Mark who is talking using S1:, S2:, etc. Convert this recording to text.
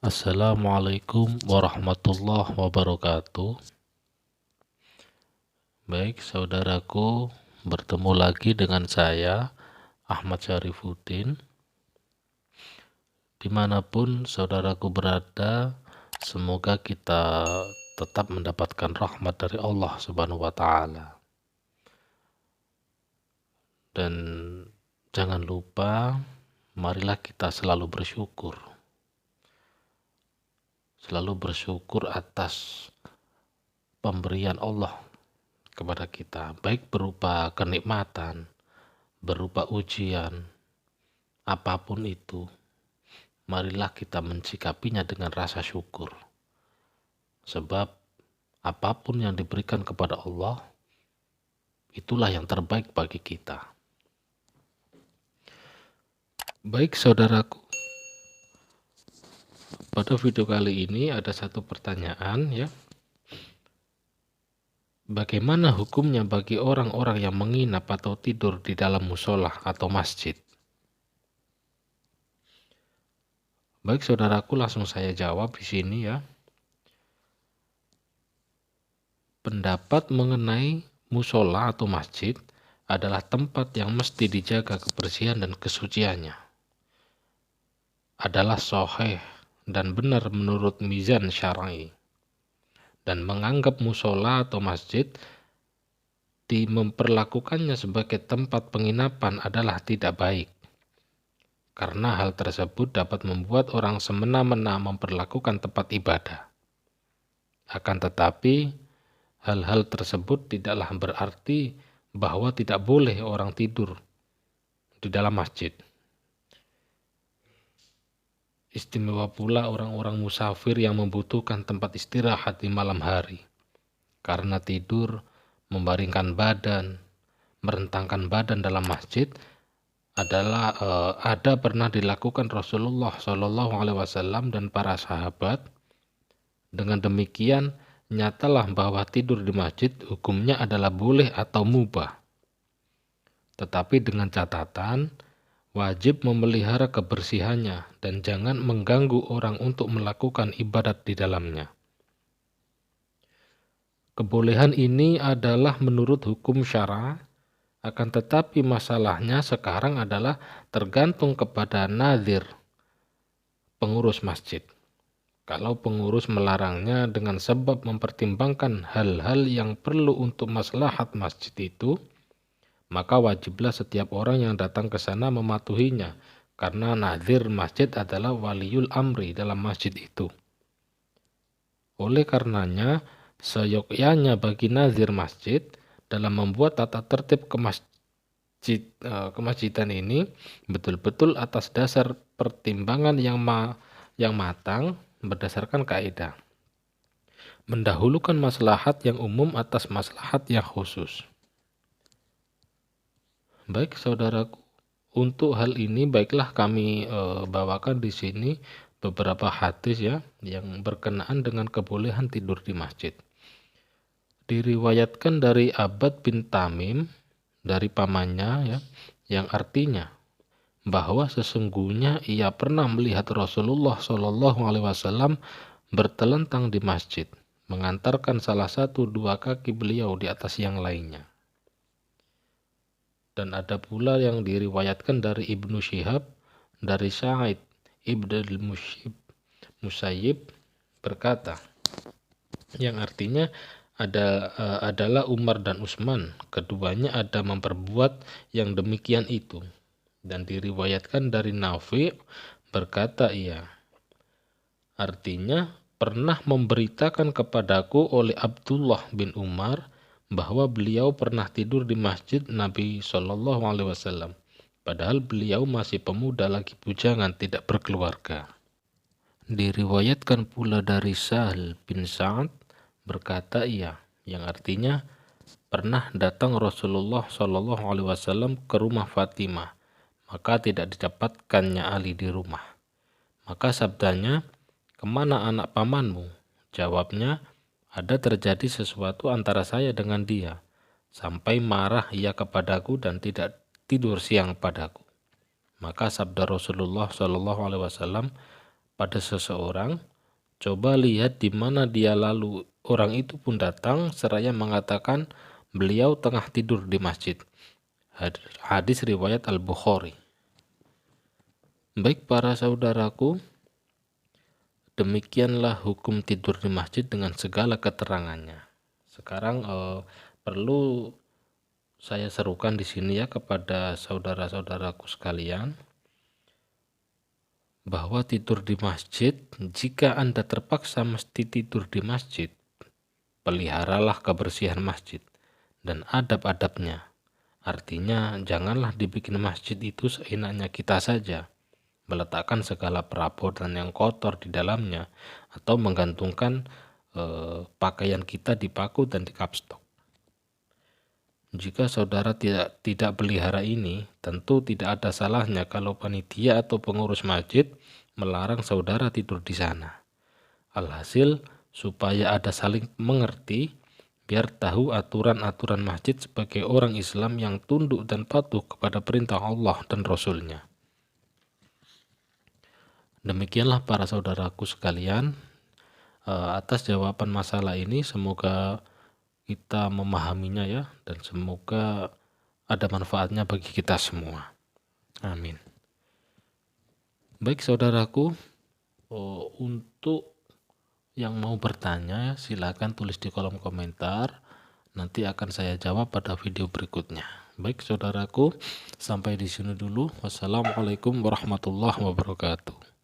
S1: Assalamualaikum warahmatullahi wabarakatuh. Baik, saudaraku, bertemu lagi dengan saya, Ahmad Syarifuddin. Dimanapun saudaraku berada, semoga kita tetap mendapatkan rahmat dari Allah Subhanahu wa Ta'ala. Dan jangan lupa, marilah kita selalu bersyukur. Selalu bersyukur atas pemberian Allah kepada kita, baik berupa kenikmatan, berupa ujian, apapun itu. Marilah kita mensikapinya dengan rasa syukur. Sebab apapun yang diberikan kepada Allah, itulah yang terbaik bagi kita. Baik saudaraku, pada video kali ini ada satu pertanyaan ya. Bagaimana hukumnya bagi orang-orang yang menginap atau tidur di dalam musola atau masjid? Baik saudaraku, langsung saya jawab di sini ya. Pendapat mengenai musola atau masjid adalah tempat yang mesti dijaga kebersihan dan kesuciannya. Adalah sahih dan benar menurut mizan syar'i. Dan menganggap musola atau masjid memperlakukannya sebagai tempat penginapan adalah tidak baik. Karena hal tersebut dapat membuat orang semena-mena memperlakukan tempat ibadah. Akan tetapi, hal-hal tersebut tidaklah berarti bahwa tidak boleh orang tidur di dalam masjid. Istimewa pula orang-orang musafir yang membutuhkan tempat istirahat di malam hari. Karena tidur, membaringkan badan, merentangkan badan dalam masjid adalah ada pernah dilakukan Rasulullah SAW dan para sahabat. Dengan demikian, nyatalah bahwa tidur di masjid hukumnya adalah boleh atau mubah. Tetapi dengan catatan, wajib memelihara kebersihannya dan jangan mengganggu orang untuk melakukan ibadat di dalamnya. Kebolehan ini adalah menurut hukum syara, akan tetapi masalahnya sekarang adalah tergantung kepada nazir, pengurus masjid. Kalau pengurus melarangnya dengan sebab mempertimbangkan hal-hal yang perlu untuk maslahat masjid itu, maka wajiblah setiap orang yang datang ke sana mematuhinya, karena nazir masjid adalah waliul amri dalam masjid itu. Oleh karenanya, seyogyanya bagi nazir masjid dalam membuat tata tertib kemasjidan ini betul-betul atas dasar pertimbangan yang matang berdasarkan kaidah. Mendahulukan maslahat yang umum atas maslahat yang khusus. Baik saudaraku, untuk hal ini baiklah kami bawakan di sini beberapa hadis ya yang berkenaan dengan kebolehan tidur di masjid. Diriwayatkan dari Abad bin Tamim dari pamannya ya, yang artinya bahwa sesungguhnya ia pernah melihat Rasulullah SAW bertelentang di masjid, mengantarkan salah satu dua kaki beliau di atas yang lainnya. Dan ada pula yang diriwayatkan dari Ibnu Syihab dari Sa'id ibn Musayyib berkata, yang artinya adalah Umar dan Utsman, keduanya ada memperbuat yang demikian itu. Dan diriwayatkan dari Nafi' berkata ia, artinya pernah memberitakan kepadaku oleh Abdullah bin Umar bahwa beliau pernah tidur di masjid Nabi SAW, padahal beliau masih pemuda lagi bujangan, tidak berkeluarga. Diriwayatkan pula dari Sahl bin Sa'ad berkata ia, yang artinya pernah datang Rasulullah SAW ke rumah Fatimah, maka tidak didapatkannya Ali di rumah. Maka sabdanya, kemana anak pamanmu? Jawabnya, ada terjadi sesuatu antara saya dengan dia, sampai marah ia kepadaku dan tidak tidur siang padaku. Maka sabda Rasulullah SAW, pada seseorang, coba lihat di mana dia lalu. Orang itu pun datang seraya mengatakan beliau tengah tidur di masjid. Hadis riwayat Al-Bukhari. Baik para saudaraku, demikianlah hukum tidur di masjid dengan segala keterangannya. Sekarang perlu saya serukan di sini ya kepada saudara-saudaraku sekalian, bahwa tidur di masjid, jika Anda terpaksa mesti tidur di masjid, peliharalah kebersihan masjid dan adab-adabnya. Artinya janganlah dibikin masjid itu seenaknya kita saja, meletakkan segala perabotan yang kotor di dalamnya, atau menggantungkan pakaian kita di paku dan di kapstok. Jika saudara tidak pelihara ini, tentu tidak ada salahnya kalau panitia atau pengurus masjid melarang saudara tidur di sana. Alhasil, supaya ada saling mengerti, biar tahu aturan-aturan masjid sebagai orang Islam yang tunduk dan patuh kepada perintah Allah dan Rasul-Nya. Demikianlah para saudaraku sekalian, atas jawaban masalah ini semoga kita memahaminya ya, dan semoga ada manfaatnya bagi kita semua. Amin. Baik saudaraku, untuk yang mau bertanya silakan tulis di kolom komentar, nanti akan saya jawab pada video berikutnya. Baik saudaraku, sampai di sini dulu. Wassalamualaikum warahmatullahi wabarakatuh.